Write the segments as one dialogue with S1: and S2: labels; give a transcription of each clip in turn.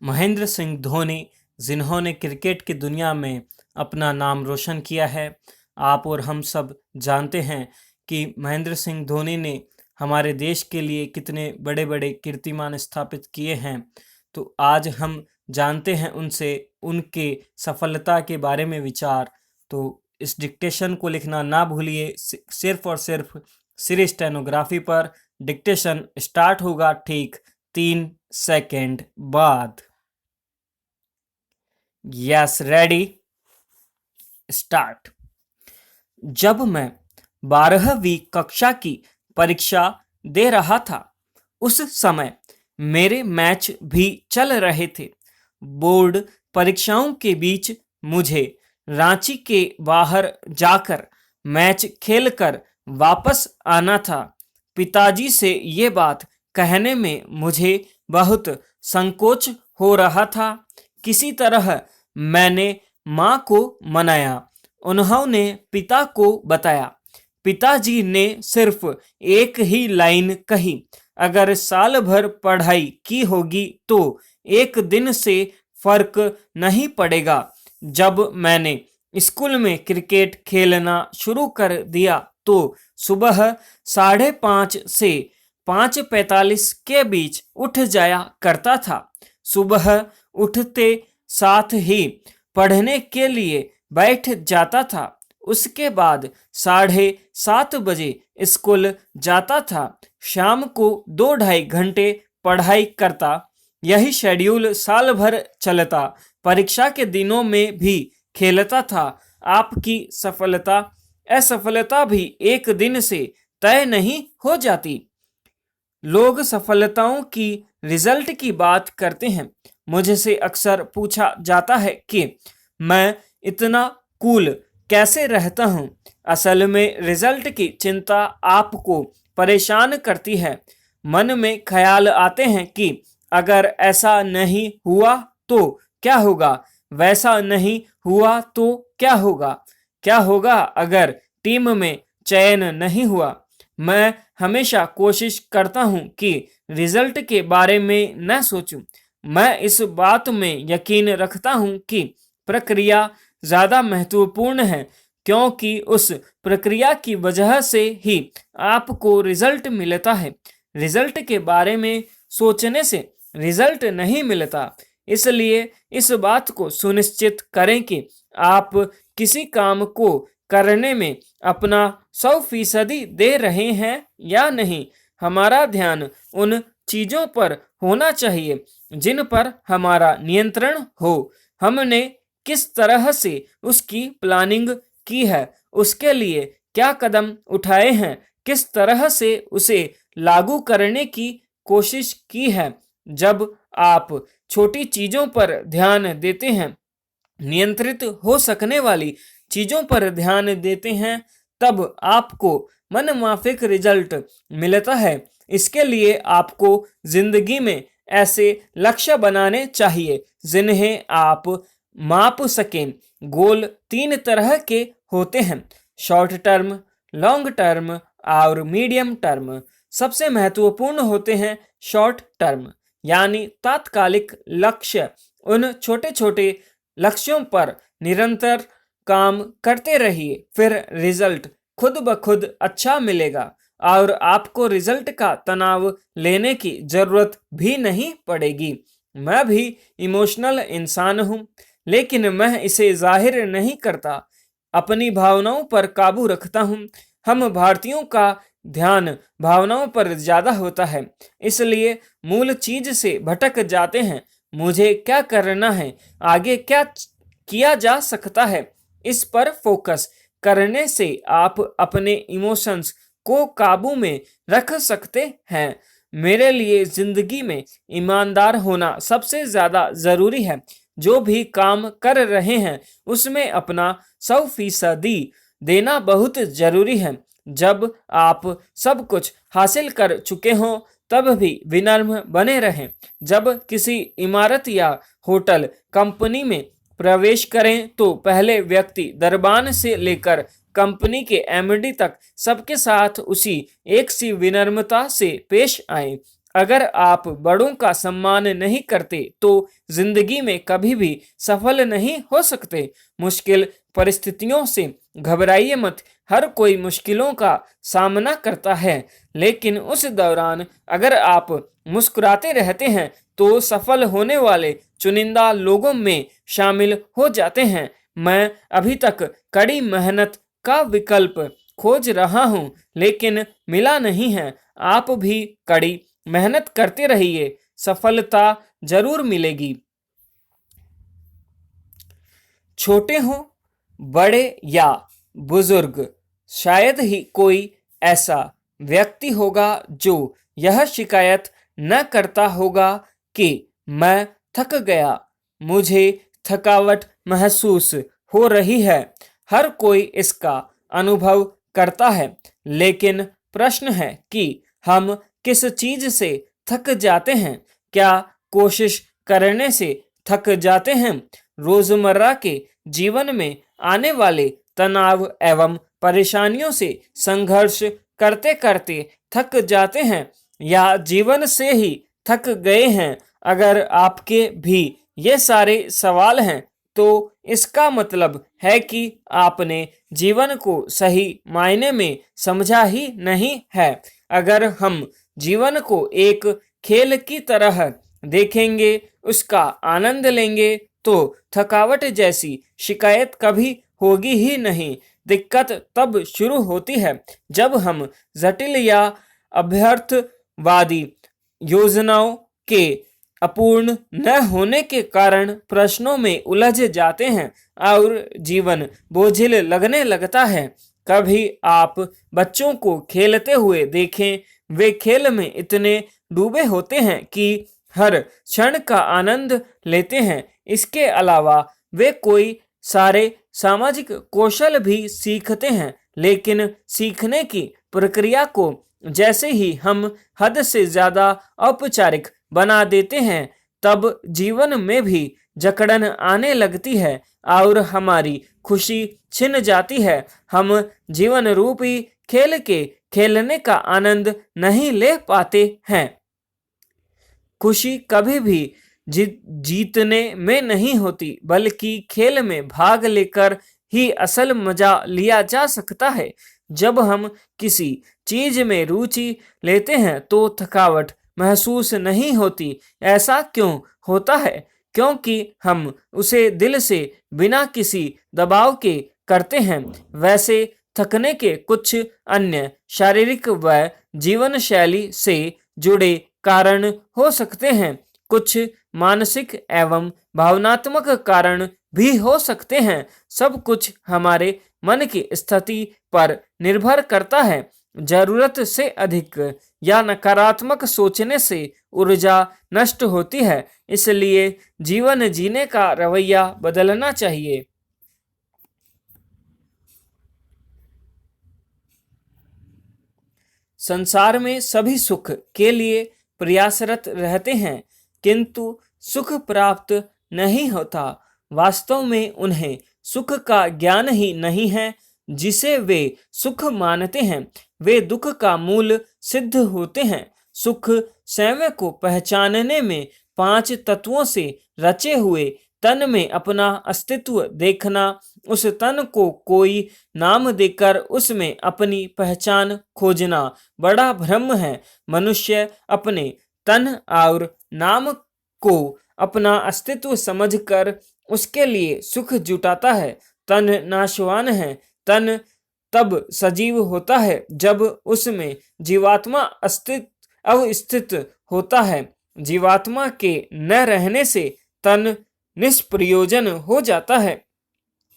S1: महेंद्र सिंह धोनी, जिन्होंने क्रिकेट की दुनिया में अपना नाम रोशन किया है। आप और हम सब जानते हैं कि महेंद्र सिंह धोनी ने हमारे देश के लिए कितने बड़े बड़े कीर्तिमान स्थापित किए हैं। तो आज हम जानते हैं उनसे उनके सफलता के बारे में विचार। तो इस डिक्टेशन को लिखना ना भूलिए, सिर्फ और सिर्फ सिरी स्टेनोग्राफी पर। डिक्टेशन स्टार्ट होगा ठीक 3 सेकंड बाद। Yes, ready, start. जब मैं 12वीं कक्षा की परीक्षा दे रहा था, उस समय मेरे मैच भी चल रहे थे। बोर्ड परीक्षाओं के बीच मुझे रांची के बाहर जाकर मैच खेलकर वापस आना था। पिताजी से ये बात कहने में मुझे बहुत संकोच हो रहा था। किसी तरह मैंने माँ को मनाया। उन्होंने पिता को बताया। पिताजी ने सिर्फ एक ही लाइन कही, अगर साल भर पढ़ाई की होगी तो एक दिन से फर्क नहीं पड़ेगा। जब मैंने स्कूल में क्रिकेट खेलना शुरू कर दिया तो सुबह 5:30 से 5:45 के बीच उठ जाया करता था। सुबह उठते साथ ही पढ़ने के लिए बैठ जाता था। उसके बाद 7:30 बजे स्कूल जाता था। शाम को 2-2.5 घंटे पढ़ाई करता। यही शेड्यूल साल भर चलता। परीक्षा के दिनों में भी खेलता था। आपकी सफलता असफलता भी एक दिन से तय नहीं हो जाती। लोग सफलताओं की रिजल्ट की बात करते हैं। मुझसे अक्सर पूछा जाता है कि मैं इतना कूल कैसे रहता हूँ। असल में रिजल्ट की चिंता आपको परेशान करती है। मन में ख्याल आते हैं कि अगर ऐसा नहीं हुआ तो क्या होगा, वैसा नहीं हुआ तो क्या होगा अगर टीम में चयन नहीं हुआ। मैं हमेशा कोशिश करता हूं कि रिजल्ट के बारे में न सोचूं। मैं इस बात में यकीन रखता हूं कि प्रक्रिया ज़्यादा महत्वपूर्ण है, क्योंकि उस प्रक्रिया की वजह से ही आपको रिजल्ट मिलता है। रिजल्ट के बारे में सोचने से रिजल्ट नहीं मिलता। इसलिए इस बात को सुनिश्चित करें कि आप किसी काम को करने में अपना 100% दे रहे हैं या नहीं। हमारा ध्यान उन चीज़ों पर होना चाहिए जिन पर हमारा नियंत्रण हो। हमने किस तरह से उसकी प्लानिंग की है, उसके लिए क्या कदम उठाए हैं, किस तरह से उसे लागू करने की कोशिश की है। जब आप छोटी चीज़ों पर ध्यान देते हैं, नियंत्रित हो सकने वाली चीज़ों पर ध्यान देते हैं, तब आपको मनमाफिक रिजल्ट मिलता है। इसके लिए आपको जिंदगी में ऐसे लक्ष्य बनाने चाहिए जिन्हें आप माप सकें। गोल 3 तरह के होते हैं, शॉर्ट टर्म, लॉन्ग टर्म और मीडियम टर्म। सबसे महत्वपूर्ण होते हैं शॉर्ट टर्म, यानी तात्कालिक लक्ष्य। उन छोटे छोटे लक्ष्यों पर निरंतर काम करते रहिए, फिर रिजल्ट खुद ब खुद अच्छा मिलेगा और आपको रिजल्ट का तनाव लेने की जरूरत भी नहीं पड़ेगी। मैं भी इमोशनल इंसान हूँ, लेकिन मैं इसे जाहिर नहीं करता। अपनी भावनाओं पर काबू रखता हूँ। हम भारतीयों का ध्यान भावनाओं पर ज्यादा होता है, इसलिए मूल चीज से भटक जाते हैं। मुझे क्या करना है, आगे क्या किया जा सकता है, इस पर फोकस करने से आप अपने इमोशंस को काबू में रख सकते हैं। मेरे लिए जिंदगी में ईमानदार होना सबसे ज्यादा जरूरी है। जो भी काम कर रहे हैं उसमें अपना 100% देना बहुत जरूरी है। जब आप सब कुछ हासिल कर चुके हों तब भी विनम्र बने रहें। जब किसी इमारत या होटल कंपनी में प्रवेश करें तो पहले व्यक्ति दरबान से लेकर कंपनी के एमडी तक सबके साथ उसी एक सी विनम्रता से पेश आए। अगर आप बड़ों का सम्मान नहीं करते तो जिंदगी में कभी भी सफल नहीं हो सकते। मुश्किल परिस्थितियों से घबराइए मत। हर कोई मुश्किलों का सामना करता है, लेकिन उस दौरान अगर आप मुस्कुराते रहते हैं तो सफल होने वाले चुनिंदा लोगों में शामिल हो जाते हैं। मैं अभी तक कड़ी मेहनत का विकल्प खोज रहा हूं, लेकिन मिला नहीं है। आप भी कड़ी मेहनत करते रहिए, सफलता जरूर मिलेगी। छोटे हों, बड़े या बुजुर्ग, शायद ही कोई ऐसा व्यक्ति होगा जो यह शिकायत न करता होगा कि मैं थक गया, मुझे थकावट महसूस हो रही है। हर कोई इसका अनुभव करता है, लेकिन प्रश्न है कि हम किस चीज से थक जाते हैं। क्या कोशिश करने से थक जाते हैं? रोजमर्रा के जीवन में आने वाले तनाव एवं परेशानियों से संघर्ष करते करते थक जाते हैं, या जीवन से ही थक गए हैं? अगर आपके भी ये सारे सवाल हैं तो इसका मतलब है कि आपने जीवन को सही मायने में समझा ही नहीं है। अगर हम जीवन को एक खेल की तरह देखेंगे, उसका आनंद लेंगे, तो थकावट जैसी शिकायत कभी होगी ही नहीं। दिक्कत तब शुरू होती है जब हम जटिल या अभ्यर्थवादी योजनाओं के अपूर्ण न होने के कारण प्रश्नों में उलझ जाते हैं और जीवन बोझिल लगने लगता है। कभी आप बच्चों को खेलते हुए देखें, वे खेल में इतने डूबे होते हैं कि हर क्षण का आनंद लेते हैं। इसके अलावा वे कोई सारे सामाजिक कौशल भी सीखते हैं, लेकिन सीखने की प्रक्रिया को जैसे ही हम हद से ज्यादा औपचारिक बना देते हैं, तब जीवन में भी जकड़न आने लगती है और हमारी खुशी छिन जाती है। हम जीवन रूपी खेल के खेलने का आनंद नहीं ले पाते हैं। खुशी कभी भी जीतने में नहीं होती, बल्कि खेल में भाग लेकर ही असल मजा लिया जा सकता है। जब हम किसी चीज में रुचि लेते हैं तो थकावट महसूस नहीं होती। ऐसा क्यों होता है? क्योंकि हम उसे दिल से बिना किसी दबाव के करते हैं। वैसे थकने के कुछ अन्य शारीरिक व जीवन शैली से जुड़े कारण हो सकते हैं। कुछ मानसिक एवं भावनात्मक कारण भी हो सकते हैं। सब कुछ हमारे मन की स्थिति पर निर्भर करता है। जरूरत से अधिक या नकारात्मक सोचने से ऊर्जा नष्ट होती है, इसलिए जीवन जीने का रवैया बदलना चाहिए। संसार में सभी सुख के लिए प्रयासरत रहते हैं, किंतु सुख प्राप्त नहीं होता। वास्तव में उन्हें सुख का ज्ञान ही नहीं है जिसे वे सुख मानते हैं। वे दुख का मूल सिद्ध होते हैं। सुख स्वयं को पहचानने में 5 तत्वों से रचे हुए तन में अपना अस्तित्व देखना, उस तन को कोई नाम देकर उसमें अपनी पहचान खोजना बड़ा भ्रम है। मनुष्य अपने तन और नाम को अपना अस्तित्व समझकर उसके लिए सुख जुटाता है। तन नाशवान है। तन तब सजीव होता है जब उसमें जीवात्मा अवस्थित होता है। जीवात्मा के न रहने से तन निष्प्रयोजन हो जाता है।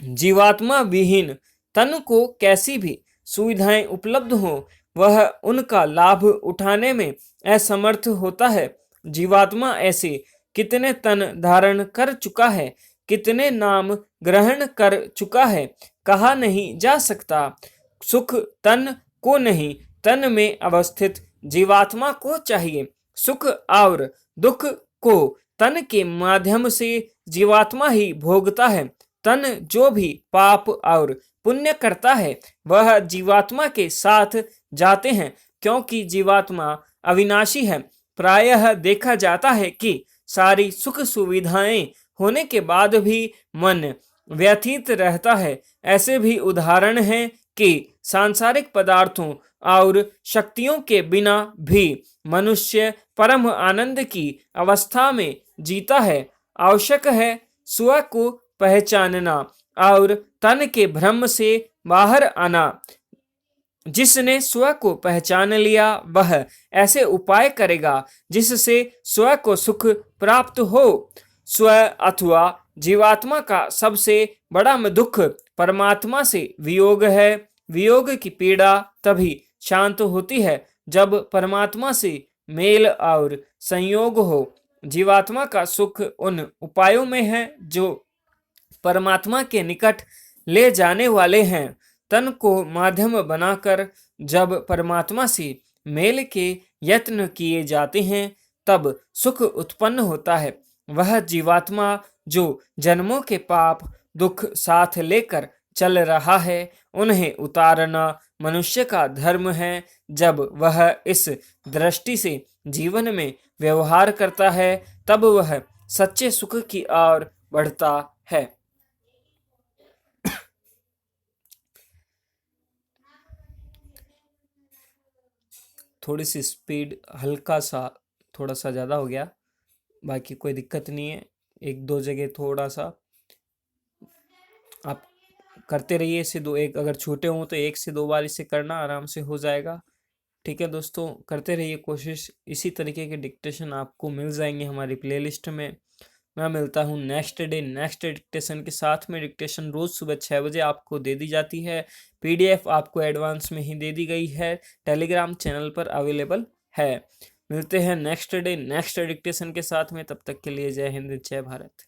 S1: जीवात्मा विहीन तन को कैसी भी सुविधाएं उपलब्ध हो, वह उनका लाभ उठाने में असमर्थ होता है। जीवात्मा ऐसे कितने तन धारण कर चुका है, कितने नाम ग्रहण कर चुका है, कहा नहीं जा सकता। सुख तन को नहीं, तन में अवस्थित जीवात्मा को चाहिए। सुख और दुख को तन के माध्यम से जीवात्मा ही भोगता है। तन जो भी पाप और पुण्य करता है वह जीवात्मा के साथ जाते हैं, क्योंकि जीवात्मा अविनाशी है। प्रायः देखा जाता है कि सारी सुख सुविधाएं होने के बाद भी मन व्यथित रहता है। ऐसे भी उदाहरण हैं कि सांसारिक पदार्थों और शक्तियों के बिना भी मनुष्य परम आनंद की अवस्था में जीता है। आवश्यक है स्व को पहचानना और तन के भ्रम से बाहर आना। जिसने स्व को पहचान लिया वह ऐसे उपाय करेगा जिससे स्व को सुख प्राप्त हो। स्व अथवा जीवात्मा का सबसे बड़ा दुख परमात्मा से वियोग है। वियोग की पीड़ा तभी शांत होती है जब परमात्मा से मेल और संयोग हो। जीवात्मा का सुख उन उपायों में है जो परमात्मा के निकट ले जाने वाले हैं। तन को माध्यम बनाकर जब परमात्मा से मेल के यत्न किए जाते हैं तब सुख उत्पन्न होता है। वह जीवात्मा जो जन्मों के पाप दुख साथ लेकर चल रहा है उन्हें उतारना मनुष्य का धर्म है। जब वह इस दृष्टि से जीवन में व्यवहार करता है तब वह सच्चे सुख की ओर बढ़ता है। थोड़ी सी स्पीड हल्का सा थोड़ा सा ज़्यादा हो गया, बाकी कोई दिक्कत नहीं है। एक दो जगह थोड़ा सा आप करते रहिए। इसे दो एक अगर छोटे हों तो 1 से 2 बार इसे करना आराम से हो जाएगा। ठीक है दोस्तों, करते रहिए कोशिश। इसी तरीके के डिक्टेशन आपको मिल जाएंगे हमारी प्लेलिस्ट में। मैं मिलता हूँ नेक्स्ट डे नेक्स्ट डिक्टेशन के साथ में। डिक्टेशन रोज़ सुबह 6 बजे आपको दे दी जाती है। PDF आपको एडवांस में ही दे दी गई है, टेलीग्राम चैनल पर अवेलेबल है। मिलते हैं नेक्स्ट डे नेक्स्ट डिक्टेशन के साथ में। तब तक के लिए जय हिंद जय भारत।